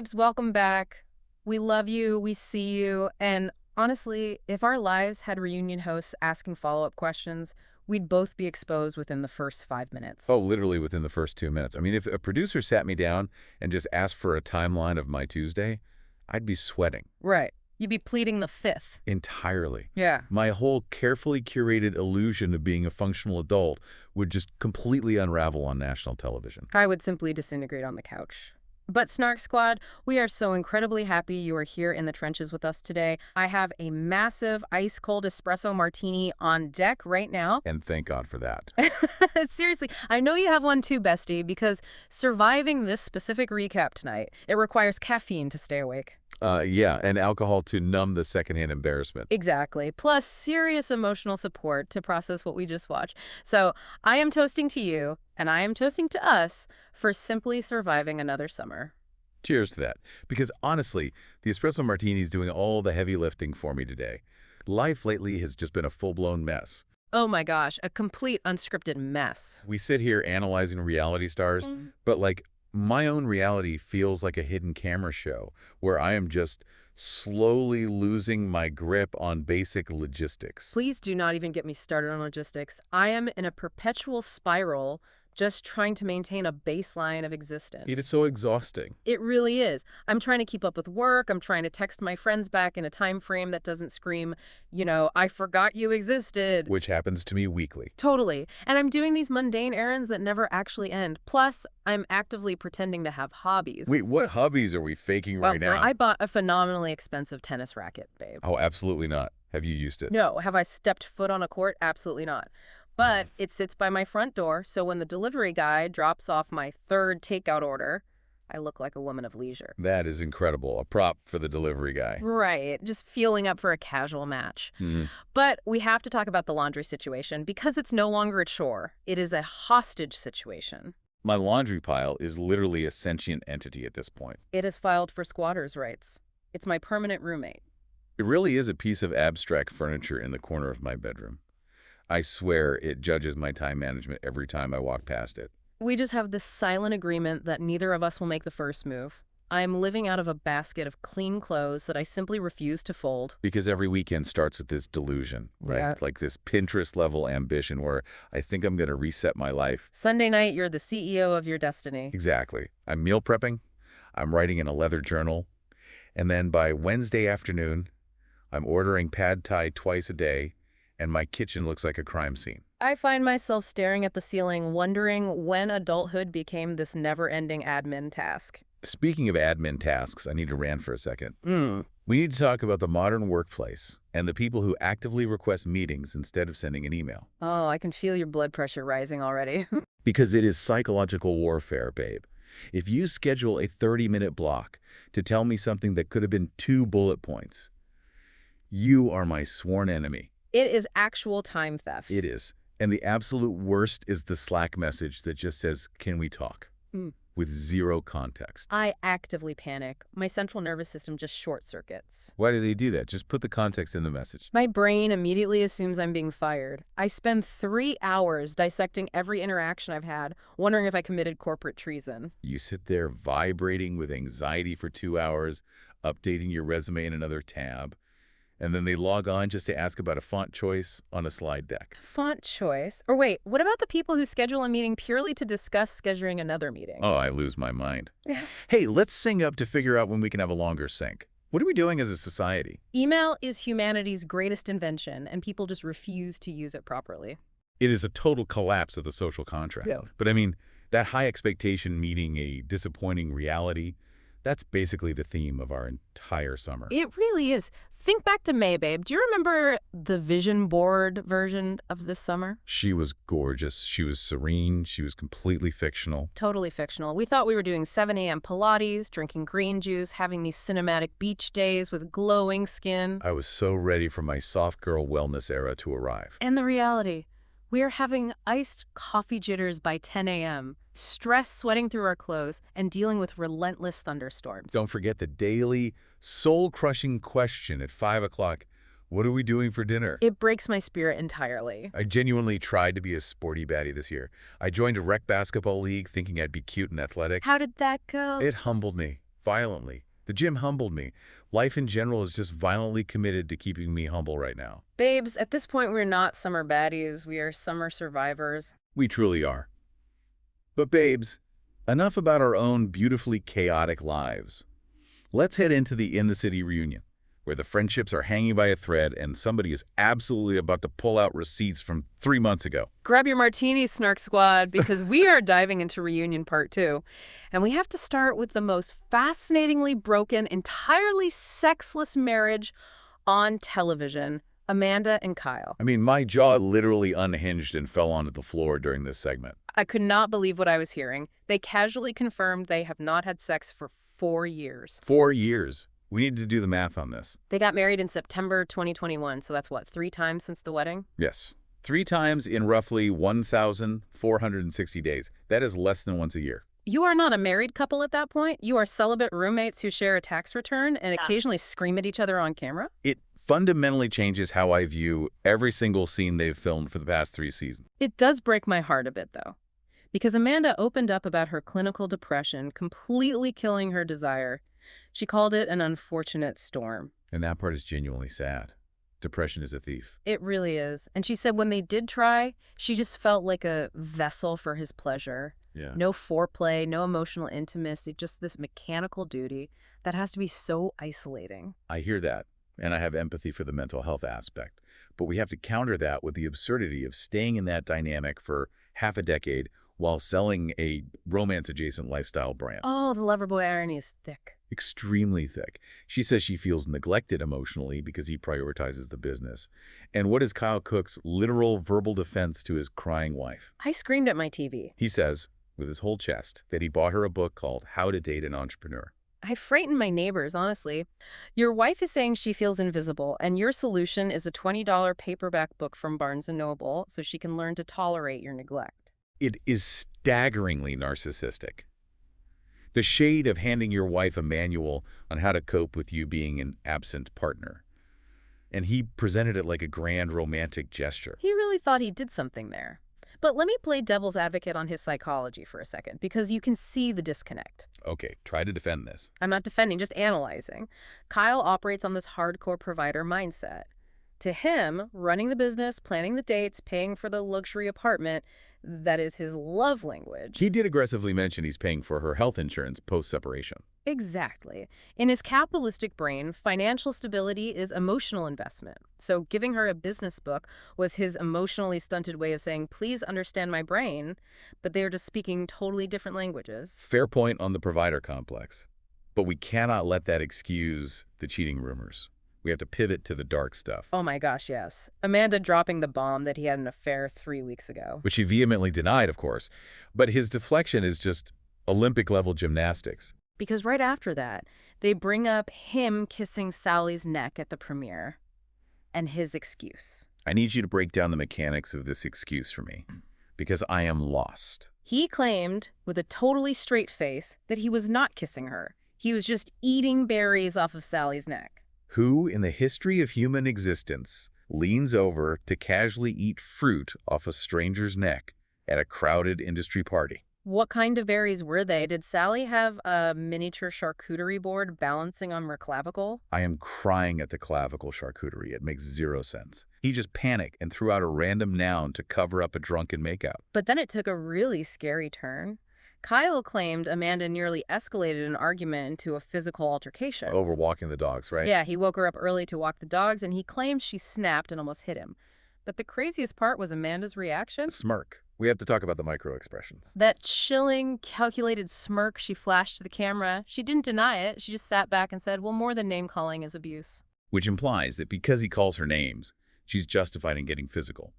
babes, welcome back. We love you, we see you, and honestly, if our lives had reunion hosts asking follow-up questions, we'd both be exposed within the first 5 minutes. Oh, literally within the first 2 minutes. I mean, if a producer sat me down and just asked for a timeline of my Tuesday, I'd be sweating. Right. You'd be pleading the fifth. Entirely. Yeah. My whole carefully curated illusion of being a functional adult would just completely unravel on national television. I would simply disintegrate on the couch. But Snark Squad, we are so incredibly happy you are here in the trenches with us today. I have a massive ice-cold espresso martini on deck right now. And thank God for that. Seriously, I know you have one too, bestie, because surviving this specific recap tonight, it requires caffeine to stay awake. Yeah, and alcohol to numb the secondhand embarrassment. Exactly. Plus serious emotional support to process what we just watched. So I am toasting to you, and I am toasting to us for simply surviving another summer. Cheers to that. Because honestly, the espresso martini is doing all the heavy lifting for me today. Life lately has just been a full-blown mess. Oh my gosh, a complete unscripted mess. We sit here analyzing reality stars, but like my own reality feels like a hidden camera show where I am just slowly losing my grip on basic logistics. Please do not even get me started on logistics. I am in a perpetual spiral just trying to maintain a baseline of existence. It is so exhausting. It really is. I'm trying to keep up with work. I'm trying to text my friends back in a time frame that doesn't scream, I forgot you existed. Which happens to me weekly. Totally. And I'm doing these mundane errands that never actually end. Plus, I'm actively pretending to have hobbies. Wait, what hobbies are we faking right now? I bought a phenomenally expensive tennis racket, babe. Oh, absolutely not. Have you used it? No. Have I stepped foot on a court? Absolutely not. But it sits by my front door, so when the delivery guy drops off my third takeout order, I look like a woman of leisure. That is incredible. A prop for the delivery guy. Right. Just feeling up for a casual match. But we have to talk about the laundry situation because it's no longer a chore. It is a hostage situation. My laundry pile is literally a sentient entity at this point. It is filed for squatters' rights. It's my permanent roommate. It really is a piece of abstract furniture in the corner of my bedroom. I swear it judges my time management every time I walk past it. We just have this silent agreement that neither of us will make the first move. I am living out of a basket of clean clothes that I simply refuse to fold. Because every weekend starts with this delusion, right? Yeah. Like this Pinterest-level ambition where I think I'm going to reset my life. Sunday night, you're the CEO of your destiny. Exactly. I'm meal prepping. I'm writing in a leather journal. And then by Wednesday afternoon, I'm ordering pad thai twice a day. And my kitchen looks like a crime scene. I find myself staring at the ceiling, wondering when adulthood became this never-ending admin task. Speaking of admin tasks, I need to rant for a second. We need to talk about the modern workplace and the people who actively request meetings instead of sending an email. Oh, I can feel your blood pressure rising already. Because it is psychological warfare, babe. If you schedule a 30-minute block to tell me something that could have been 2 bullet points, you are my sworn enemy. It is actual time theft. It is. And the absolute worst is the Slack message that just says, "Can we talk?" With zero context. I actively panic. My central nervous system just short circuits. Why do they do that? Just put the context in the message. My brain immediately assumes I'm being fired. I spend 3 hours dissecting every interaction I've had, wondering if I committed corporate treason. You sit there vibrating with anxiety for 2 hours, updating your resume in another tab. And then they log on just to ask about a font choice on a slide deck. Font choice? Or wait, what about the people who schedule a meeting purely to discuss scheduling another meeting? Oh, I lose my mind. Hey, let's sync up to figure out when we can have a longer sync. What are we doing as a society? Email is humanity's greatest invention, and people just refuse to use it properly. It is a total collapse of the social contract. Yeah. But I mean, that high expectation meeting a disappointing reality, that's basically the theme of our entire summer. It really is. Think back to May, babe. Do you remember the vision board version of this summer? She was gorgeous. She was serene. She was completely fictional. Totally fictional. We thought we were doing 7 a.m. Pilates, drinking green juice, having these cinematic beach days with glowing skin. I was so ready for my soft girl wellness era to arrive. And the reality, we are having iced coffee jitters by 10 a.m., stress sweating through our clothes, and dealing with relentless thunderstorms. Don't forget the daily, soul-crushing question at 5 o'clock, what are we doing for dinner? It breaks my spirit entirely. I genuinely tried to be a sporty baddie this year. I joined a rec basketball league thinking I'd be cute and athletic. How did that go? It humbled me. violently. The gym humbled me. Life in general is just violently committed to keeping me humble right now. Babes, at this point, we're not summer baddies. We are summer survivors. We truly are. But babes, enough about our own beautifully chaotic lives. Let's head into the In the City reunion, where the friendships are hanging by a thread and somebody is absolutely about to pull out receipts from 3 months ago. Grab your martinis, Snark Squad, because we are diving into reunion part 2. And we have to start with the most fascinatingly broken, entirely sexless marriage on television, Amanda and Kyle. I mean, my jaw literally unhinged and fell onto the floor during this segment. I could not believe what I was hearing. They casually confirmed they have not had sex for 4 years. 4 years. We need to do the math on this. They got married in September 2021, so that's what, 3 times since the wedding? Yes. 3 times in roughly 1,460 days. That is less than once a year. You are not a married couple at that point. You are celibate roommates who share a tax return and occasionally scream at each other on camera. It fundamentally changes how I view every single scene they've filmed for the past 3 seasons. It does break my heart a bit, though, because Amanda opened up about her clinical depression, completely killing her desire. She called it an unfortunate storm. And that part is genuinely sad. Depression is a thief. It really is. And she said when they did try, she just felt like a vessel for his pleasure. Yeah. No foreplay, no emotional intimacy, just this mechanical duty that has to be so isolating. I hear that, and I have empathy for the mental health aspect. But we have to counter that with the absurdity of staying in that dynamic for half a decade while selling a romance-adjacent lifestyle brand. Oh, the Loverboy irony is thick. Extremely thick. She says she feels neglected emotionally because he prioritizes the business. And what is Kyle Cooke's literal verbal defense to his crying wife? I screamed at my TV. He says, with his whole chest, that he bought her a book called How to Date an Entrepreneur. I frightened my neighbors, honestly. Your wife is saying she feels invisible, and your solution is a $20 paperback book from Barnes & Noble so she can learn to tolerate your neglect. It is staggeringly narcissistic. The shade of handing your wife a manual on how to cope with you being an absent partner. And he presented it like a grand romantic gesture. He really thought he did something there. But let me play devil's advocate on his psychology for a second, because you can see the disconnect. Okay, try to defend this. I'm not defending, just analyzing. Kyle operates on this hardcore provider mindset. To him, running the business, planning the dates, paying for the luxury apartment, that is his love language. He did aggressively mention he's paying for her health insurance post-separation. Exactly. In his capitalistic brain, financial stability is emotional investment. So giving her a business book was his emotionally stunted way of saying, please understand my brain, but they are just speaking totally different languages. Fair point on the provider complex. But we cannot let that excuse the cheating rumors. We have to pivot to the dark stuff. Oh my gosh, yes. Amanda dropping the bomb that he had an affair 3 weeks ago. Which he vehemently denied, of course. But his deflection is just Olympic-level gymnastics. Because right after that, they bring up him kissing Sally's neck at the premiere. And his excuse. I need you to break down the mechanics of this excuse for me, because I am lost. He claimed, with a totally straight face, that he was not kissing her. He was just eating berries off of Sally's neck. Who, in the history of human existence, leans over to casually eat fruit off a stranger's neck at a crowded industry party? What kind of berries were they? Did Sally have a miniature charcuterie board balancing on her clavicle? I am crying at the clavicle charcuterie. It makes zero sense. He just panicked and threw out a random noun to cover up a drunken makeout. But then it took a really scary turn. Kyle claimed Amanda nearly escalated an argument into a physical altercation. Over walking the dogs, right? Yeah, he woke her up early to walk the dogs, and he claimed she snapped and almost hit him. But the craziest part was Amanda's reaction. Smirk. We have to talk about the micro-expressions. That chilling, calculated smirk she flashed to the camera, she didn't deny it. She just sat back and said, well, more than name-calling is abuse. Which implies that because he calls her names, she's justified in getting physical.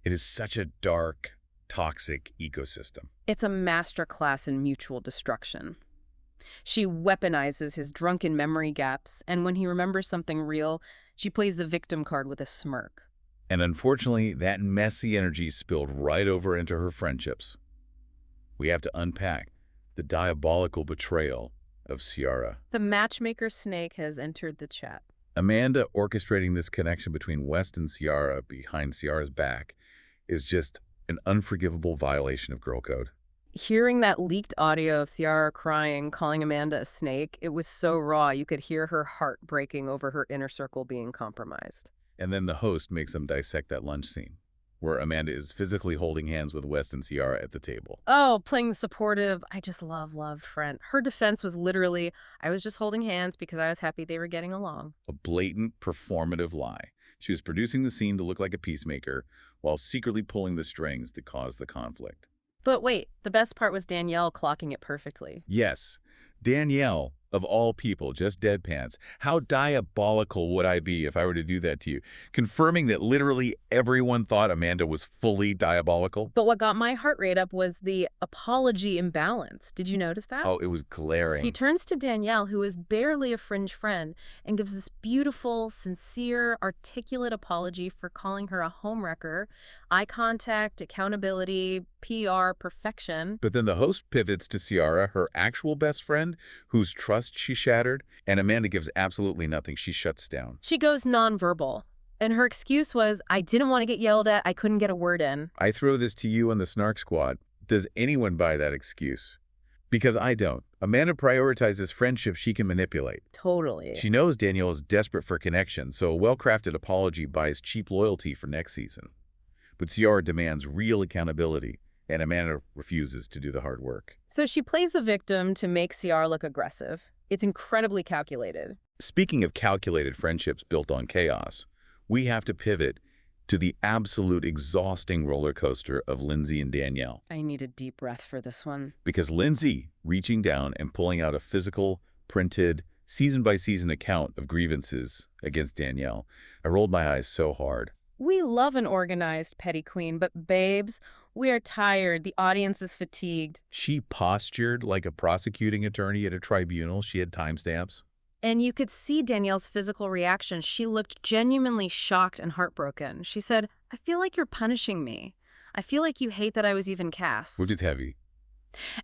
It is such a dark, toxic ecosystem. It's a masterclass in mutual destruction. She weaponizes his drunken memory gaps, and when he remembers something real, she plays the victim card with a smirk. And unfortunately, that messy energy spilled right over into her friendships. We have to unpack the diabolical betrayal of Ciara. The matchmaker snake has entered the chat. Amanda orchestrating this connection between West and Ciara behind Ciara's back is just an unforgivable violation of girl code. Hearing that leaked audio of Ciara crying, calling Amanda a snake, it was so raw you could hear her heart breaking over her inner circle being compromised. And then the host makes them dissect that lunch scene, where Amanda is physically holding hands with West and Ciara at the table. Oh, playing the supportive, I just love friend. Her defense was literally, I was just holding hands because I was happy they were getting along. A blatant, performative lie. She was producing the scene to look like a peacemaker, while secretly pulling the strings that caused the conflict. But wait, the best part was Danielle clocking it perfectly. Yes, Danielle, of all people, just deadpans. How diabolical would I be if I were to do that to you? Confirming that literally everyone thought Amanda was fully diabolical? But what got my heart rate up was the apology imbalance. Did you notice that? Oh, it was glaring. He turns to Danielle, who is barely a fringe friend, and gives this beautiful, sincere, articulate apology for calling her a homewrecker. Eye contact, accountability, PR, perfection. But then the host pivots to Ciara, her actual best friend, whose trust she shattered, and Amanda gives absolutely nothing. She shuts down. She goes nonverbal. And her excuse was, I didn't want to get yelled at. I couldn't get a word in. I throw this to you and the Snark Squad. Does anyone buy that excuse? Because I don't. Amanda prioritizes friendship she can manipulate. Totally. She knows Danielle is desperate for connection, so a well-crafted apology buys cheap loyalty for next season. But Ciara demands real accountability, and Amanda refuses to do the hard work. So she plays the victim to make Ciara look aggressive. It's incredibly calculated. Speaking of calculated friendships built on chaos, we have to pivot to the absolute exhausting roller coaster of Lindsay and Danielle. I need a deep breath for this one. Because Lindsay, reaching down and pulling out a physical, printed, season-by-season account of grievances against Danielle, I rolled my eyes so hard. We love an organized petty queen, but babes, we are tired. The audience is fatigued. She postured like a prosecuting attorney at a tribunal. She had timestamps. And you could see Danielle's physical reaction. She looked genuinely shocked and heartbroken. She said, I feel like you're punishing me. I feel like you hate that I was even cast. Which is heavy.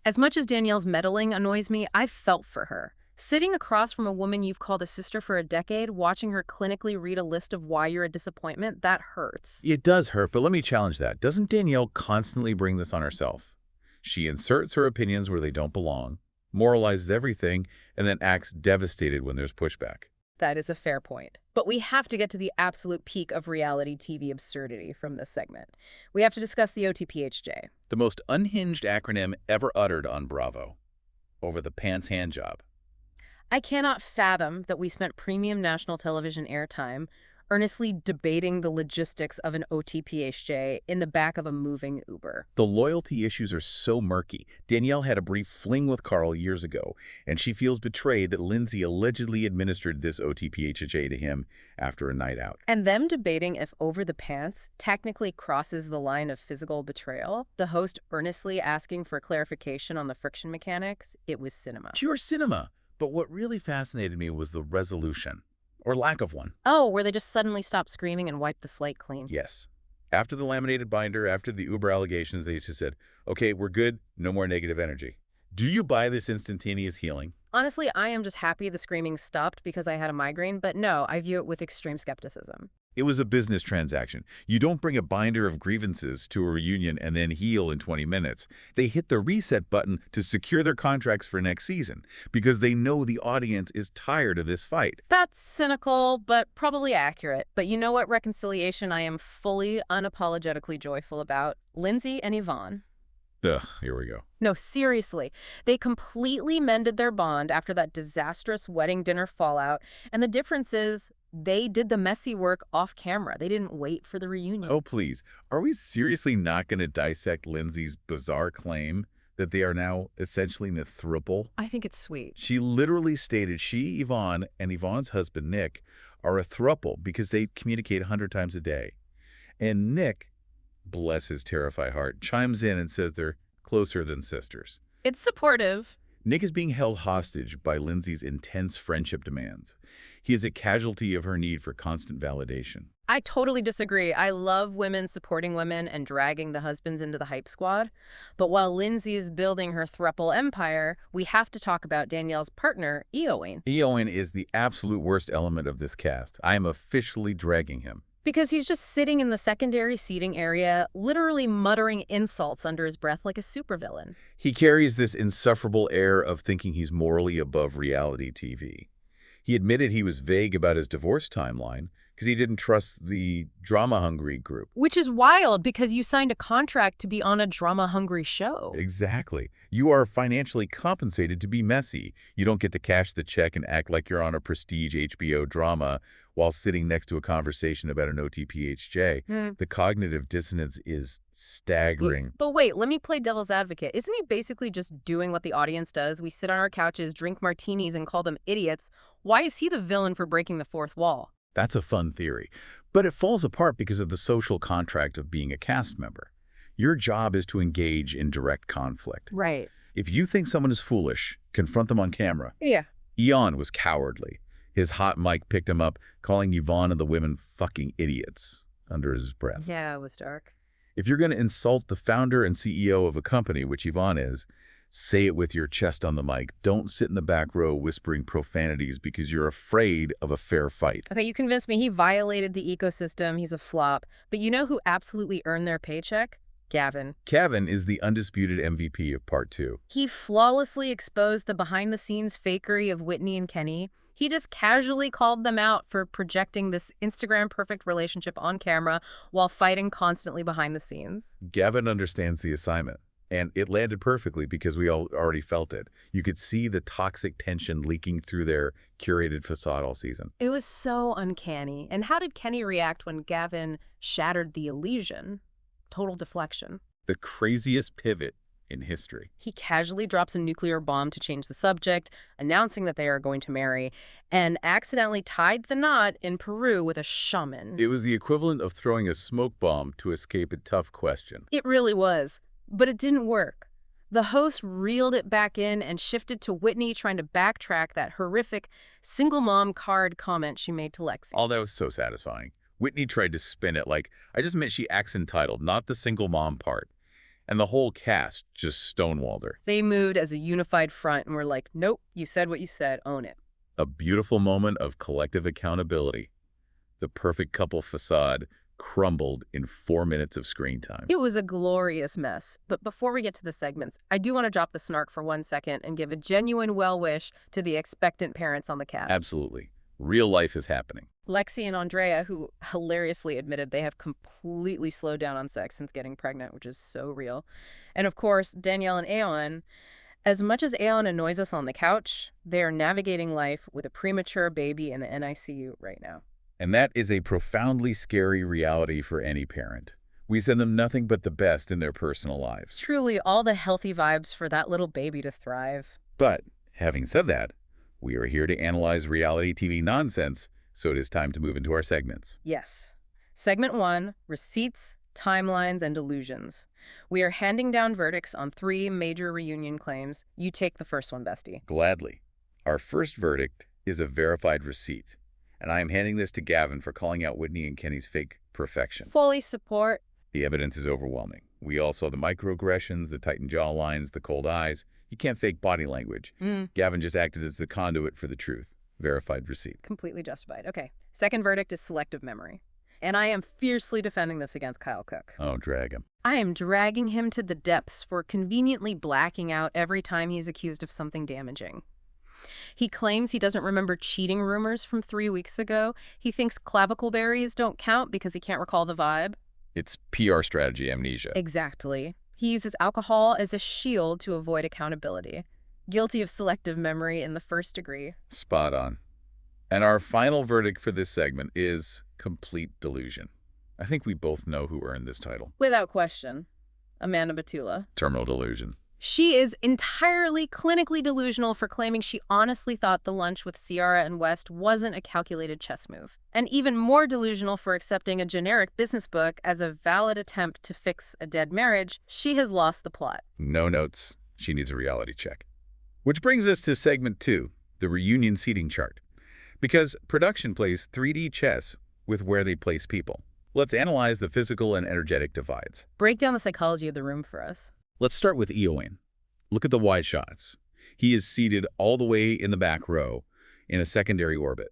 As much as Danielle's meddling annoys me, I felt for her. Sitting across from a woman you've called a sister for a decade, watching her clinically read a list of why you're a disappointment, that hurts. It does hurt, but let me challenge that. Doesn't Danielle constantly bring this on herself? She inserts her opinions where they don't belong, moralizes everything, and then acts devastated when there's pushback. That is a fair point. But we have to get to the absolute peak of reality TV absurdity from this segment. We have to discuss the OTPHJ. The most unhinged acronym ever uttered on Bravo. Over the pants hand job. I cannot fathom that we spent premium national television airtime earnestly debating the logistics of an OTPHJ in the back of a moving Uber. The loyalty issues are so murky. Danielle had a brief fling with Carl years ago, and she feels betrayed that Lindsay allegedly administered this OTPHJ to him after a night out. And them debating if over the pants technically crosses the line of physical betrayal, the host earnestly asking for clarification on the friction mechanics, it was cinema. Pure cinema. But what really fascinated me was the resolution. Or lack of one. Oh, where they just suddenly stopped screaming and wiped the slate clean. Yes. After the laminated binder, after the Uber allegations, they just said, okay, we're good, no more negative energy. Do you buy this instantaneous healing? Honestly, I am just happy the screaming stopped because I had a migraine, but no, I view it with extreme skepticism. It was a business transaction. You don't bring a binder of grievances to a reunion and then heal in 20 minutes. They hit the reset button to secure their contracts for next season because they know the audience is tired of this fight. That's cynical, but probably accurate. But you know what reconciliation I am fully, unapologetically joyful about? Lindsay and Yvonne. Ugh, here we go. No, seriously. They completely mended their bond after that disastrous wedding dinner fallout. And the difference is they did the messy work off camera. They didn't wait for the reunion. Oh, please. Are we seriously not going to dissect Lindsay's bizarre claim that they are now essentially in a throuple? I think it's sweet. She literally stated she, Yvonne, and Yvonne's husband, Nick, are a throuple because they communicate 100 times a day. And Nick, bless his terrified heart, chimes in and says they're closer than sisters. It's supportive. Nick is being held hostage by Lindsay's intense friendship demands. He is a casualty of her need for constant validation. I totally disagree. I love women supporting women and dragging the husbands into the hype squad. But while Lindsay is building her throuple empire, we have to talk about Danielle's partner, Eowyn. Eowyn is the absolute worst element of this cast. I am officially dragging him. Because he's just sitting in the secondary seating area, literally muttering insults under his breath like a supervillain. He carries this insufferable air of thinking he's morally above reality TV. He admitted he was vague about his divorce timeline because he didn't trust the drama-hungry group. Which is wild because you signed a contract to be on a drama-hungry show. Exactly. You are financially compensated to be messy. You don't get to cash the check and act like you're on a prestige HBO drama while sitting next to a conversation about an OTPHJ. The cognitive dissonance is staggering. But wait, let me play devil's advocate. Isn't he basically just doing what the audience does? We sit on our couches, drink martinis, and call them idiots. Why is he the villain for breaking the fourth wall? That's a fun theory. But it falls apart because of the social contract of being a cast member. Your job is to engage in direct conflict. Right. If you think someone is foolish, confront them on camera. Yeah. Eon was cowardly. His hot mic picked him up, calling Yvonne and the women fucking idiots under his breath. Yeah, it was dark. If you're going to insult the founder and CEO of a company, which Yvonne is, say it with your chest on the mic. Don't sit in the back row whispering profanities because you're afraid of a fair fight. Okay, you convinced me he violated the ecosystem. He's a flop. But you know who absolutely earned their paycheck? Gavin. Gavin is the undisputed MVP of Part 2. He flawlessly exposed the behind-the-scenes fakery of Whitney and Kenny. He just casually called them out for projecting this Instagram-perfect relationship on camera while fighting constantly behind the scenes. Gavin understands the assignment, and it landed perfectly because we all already felt it. You could see the toxic tension leaking through their curated facade all season. It was so uncanny. And how did Kenny react when Gavin shattered the illusion? Total deflection. The craziest pivot in history. He casually drops a nuclear bomb to change the subject, announcing that they are going to marry, and accidentally tied the knot in Peru with a shaman. It was the equivalent of throwing a smoke bomb to escape a tough question. It really was, but it didn't work. The host reeled it back in and shifted to Whitney trying to backtrack that horrific single mom card comment she made to Lexi. All that was so satisfying. Whitney tried to spin it like, I just meant she acts entitled, not the single mom part. And the whole cast just stonewalled her. They moved as a unified front and were like, nope, you said what you said, own it. A beautiful moment of collective accountability. The perfect couple facade crumbled in 4 minutes of screen time. It was a glorious mess. But before we get to the segments, I do want to drop the snark for 1 second and give a genuine well wish to the expectant parents on the cast. Absolutely. Real life is happening. Lexi and Andrea, who hilariously admitted they have completely slowed down on sex since getting pregnant, which is so real. And of course, Danielle and Aeon. As much as Aeon annoys us on the couch, they are navigating life with a premature baby in the NICU right now. And that is a profoundly scary reality for any parent. We send them nothing but the best in their personal lives. Truly all the healthy vibes for that little baby to thrive. But, having said that, we are here to analyze reality TV nonsense, so it is time to move into our segments. Yes. Segment 1, Receipts, Timelines, and Delusions. We are handing down verdicts on 3 major reunion claims. You take the first one, bestie. Gladly. Our first verdict is a verified receipt, and I am handing this to Gavin for calling out Whitney and Kenny's fake perfection. Fully support. The evidence is overwhelming. We all saw the microaggressions, the tightened jawlines, the cold eyes. You can't fake body language. Gavin just acted as the conduit for the truth. Verified receipt. Completely justified. Okay. Second verdict is selective memory. And I am fiercely defending this against Kyle Cooke. Oh, drag him. I am dragging him to the depths for conveniently blacking out every time he's accused of something damaging. He claims he doesn't remember cheating rumors from 3 weeks ago. He thinks clavicle berries don't count because he can't recall the vibe. It's PR strategy amnesia. Exactly. He uses alcohol as a shield to avoid accountability. Guilty of selective memory in the first degree. Spot on. And our final verdict for this segment is complete delusion. I think we both know who earned this title. Without question. Amanda Batula. Terminal delusion. She is entirely clinically delusional for claiming she honestly thought the lunch with Ciara and West wasn't a calculated chess move. And even more delusional for accepting a generic business book as a valid attempt to fix a dead marriage. She has lost the plot. No notes. She needs a reality check. Which brings us to segment 2, the reunion seating chart. Because production plays 3D chess with where they place people. Let's analyze the physical and energetic divides. Break down the psychology of the room for us. Let's start with Eoin. Look at the wide shots. He is seated all the way in the back row in a secondary orbit.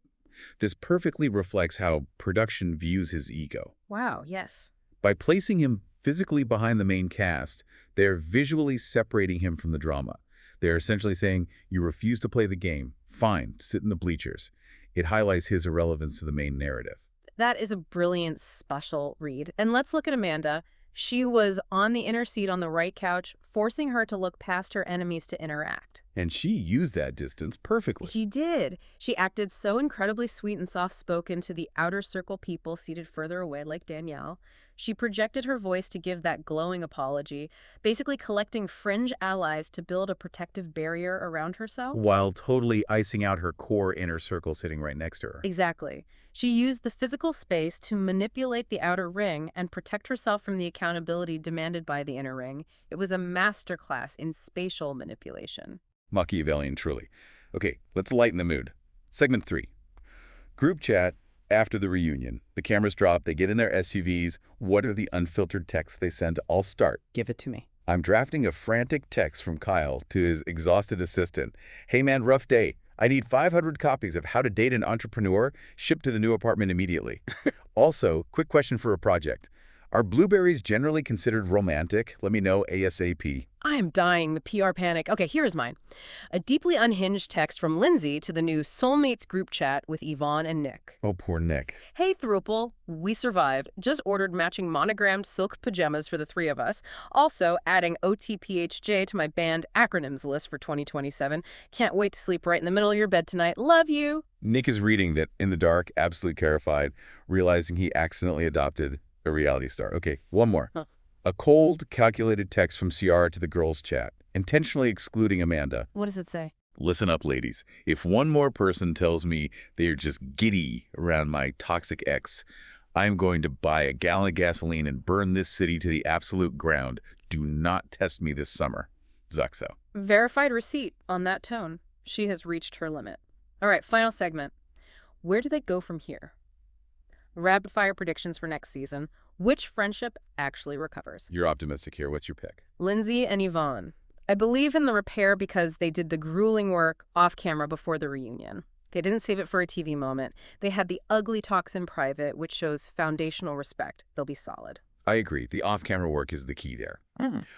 This perfectly reflects how production views his ego. Wow, yes. By placing him physically behind the main cast, they're visually separating him from the drama. They're essentially saying, you refuse to play the game. Fine, sit in the bleachers. It highlights his irrelevance to the main narrative. That is a brilliant special read. And let's look at Amanda. She was on the inner seat on the right couch, forcing her to look past her enemies to interact. And she used that distance perfectly. She did. She acted so incredibly sweet and soft-spoken to the outer circle people seated further away, like Danielle. She projected her voice to give that glowing apology, basically collecting fringe allies to build a protective barrier around herself. While totally icing out her core inner circle sitting right next to her. Exactly. She used the physical space to manipulate the outer ring and protect herself from the accountability demanded by the inner ring. It was a masterclass in spatial manipulation. Machiavellian, truly. Okay, let's lighten the mood. Segment 3. Group chat after the reunion. The cameras drop, they get in their SUVs. What are the unfiltered texts they send? I'll start. Give it to me. I'm drafting a frantic text from Kyle to his exhausted assistant. Hey man, rough day. I need 500 copies of How to Date an Entrepreneur shipped to the new apartment immediately. Also, quick question for a project. Are blueberries generally considered romantic? Let me know ASAP. I am dying, the PR panic. Okay, here is mine. A deeply unhinged text from Lindsay to the new Soulmates group chat with Yvonne and Nick. Oh, poor Nick. Hey, Thruple, we survived. Just ordered matching monogrammed silk pajamas for the three of us. Also, adding OTPHJ to my band acronyms list for 2027. Can't wait to sleep right in the middle of your bed tonight. Love you. Nick is reading that in the dark, absolutely terrified, realizing he accidentally adopted a reality star. Okay, one more. Huh. A cold, calculated text from Ciara to the girls' chat, intentionally excluding Amanda. What does it say? Listen up, ladies. If one more person tells me they are just giddy around my toxic ex, I'm going to buy a gallon of gasoline and burn this city to the absolute ground. Do not test me this summer. Zuxo. Verified receipt on that tone. She has reached her limit. All right, final segment. Where do they go from here? Rapid fire predictions for next season. Which friendship actually recovers? You're optimistic here. What's your pick? Lindsay and Yvonne. I believe in the repair because they did the grueling work off camera before the reunion. They didn't save it for a TV moment. They had the ugly talks in private, which shows foundational respect. They'll be solid. I agree. The off-camera work is the key there.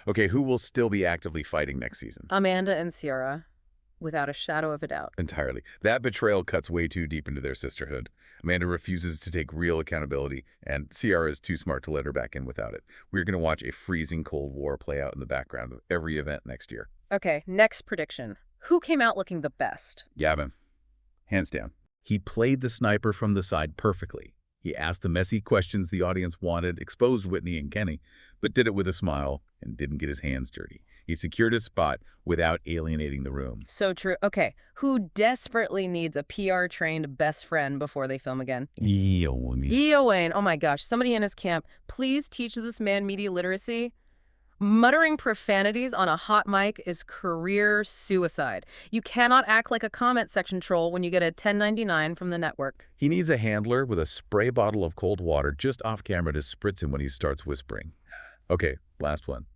Okay, who will still be actively fighting next season? Amanda and Ciara, without a shadow of a doubt. Entirely. That betrayal cuts way too deep into their sisterhood. Amanda refuses to take real accountability, and Ciara is too smart to let her back in without it. We're going to watch a freezing Cold War play out in the background of every event next year. Okay, next prediction. Who came out looking the best? Gavin. Hands down. He played the sniper from the side perfectly. He asked the messy questions the audience wanted, exposed Whitney and Kenny, but did it with a smile and didn't get his hands dirty. He secured his spot without alienating the room. So true. Okay, who desperately needs a PR-trained best friend before they film again? Wayne. Oh my gosh, somebody in his camp, please teach this man media literacy. Muttering profanities on a hot mic is career suicide. You cannot act like a comment section troll when you get a 1099 from the network. He needs a handler with a spray bottle of cold water just off camera to spritz him when he starts whispering. Okay, last one.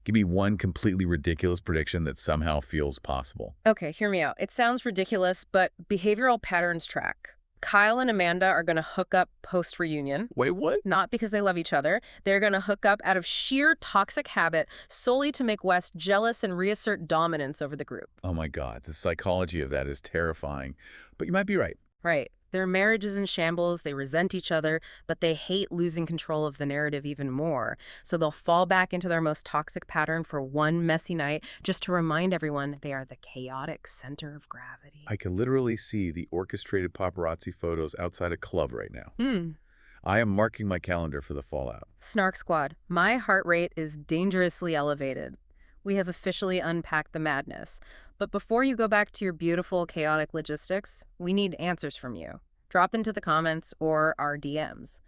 Give me one completely ridiculous prediction that somehow feels possible. Okay, hear me out. It sounds ridiculous, but behavioral patterns track. Kyle and Amanda are going to hook up post-reunion. Wait, what? Not because they love each other. They're going to hook up out of sheer toxic habit solely to make Wes jealous and reassert dominance over the group. Oh my God, the psychology of that is terrifying. But you might be right. Right. Their marriage is in shambles, they resent each other, but they hate losing control of the narrative even more. So they'll fall back into their most toxic pattern for one messy night just to remind everyone they are the chaotic center of gravity. I can literally see the orchestrated paparazzi photos outside a club right now. I am marking my calendar for the fallout. Snark Squad, my heart rate is dangerously elevated. We have officially unpacked the madness. But before you go back to your beautiful, chaotic logistics, we need answers from you. Drop into the comments or our DMs.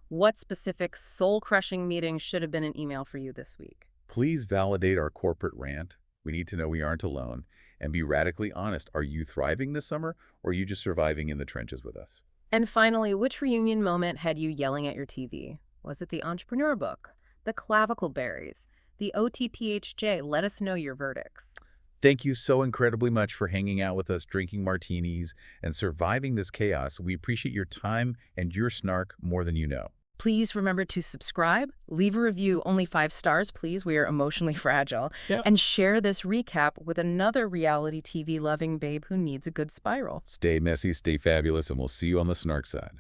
What specific soul-crushing meeting should have been an email for you this week? Please validate our corporate rant. We need to know we aren't alone. And be radically honest. Are you thriving this summer, or are you just surviving in the trenches with us? And finally, which reunion moment had you yelling at your TV? Was it the entrepreneur book? The clavicle berries? The OTPHJ? Let us know your verdicts. Thank you so incredibly much for hanging out with us, drinking martinis, and surviving this chaos. We appreciate your time and your snark more than you know. Please remember to subscribe, leave a review, only 5 stars, please. We are emotionally fragile. Yeah. And share this recap with another reality TV loving babe who needs a good spiral. Stay messy, stay fabulous, and we'll see you on the snark side.